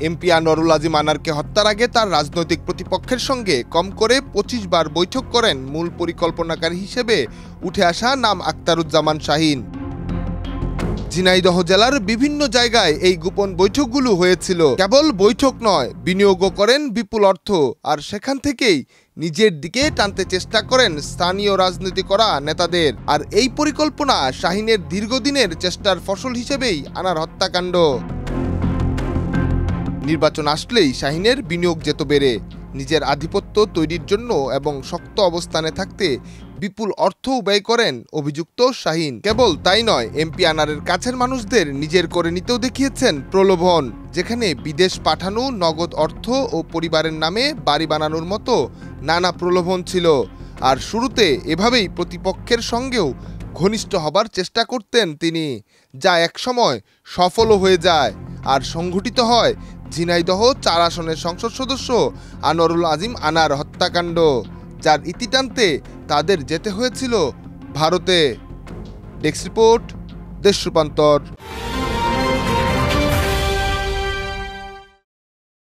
MP Anwarul Azim আনারকে হত্যার আগে তার রাজনৈতিক প্রতিপক্ষের সঙ্গে কম করে ২৫ বার বৈঠক করেন মূল পরিকল্পনাকারী হিসেবে উঠে আসা নাম আক্তারুজ্জামান শাহীন। ঝিনাইদহ জেলার বিভিন্ন জায়গায় এই গোপন বৈঠকগুলো হয়েছিল। কেবল বৈঠক নয়, বিনিয়োগও করেন বিপুল অর্থ, আর সেখান থেকেই নিজের দিকে টানতে চেষ্টা করেন স্থানীয় রাজনীতি করা নেতাদের। আর এই পরিকল্পনা শাহীনের দীর্ঘদিনের চেষ্টার ফসল হিসেবেই আনার হত্যাকাণ্ড। নির্বাচন আসলেই শাহীনের বিনিয়োগ যেত বেড়ে, নিজের আধিপত্য তৈরির জন্য এবং শক্ত অবস্থানে থাকতে বিপুল অর্থ ব্যয় করেন অভিযুক্ত শাহীন। কেবল তাই নয়, এমপি আনারের কাছের মানুষদের নিজের করে নিতেও দেখিয়েছেন প্রলোভন, যেখানে বিদেশ পাঠানো, নগদ অর্থ ও পরিবারের নামে বাড়ি বানানোর মতো নানা প্রলোভন ছিল। আর শুরুতে এভাবেই প্রতিপক্ষের সঙ্গেও ঘনিষ্ঠ হবার চেষ্টা করতেন তিনি, যা একসময় সফলও হয়ে যায়। আর সংঘটিত হয় ঝিনাইদহ ৪ আসনের সংসদ সদস্য আনোয়ারুল আজিম আনার হত্যাকাণ্ড, যার ইতি টানতে তাদের যেতে হয়েছিল ভারতে। ডেস্ক রিপোর্ট, দেশ রূপান্তর।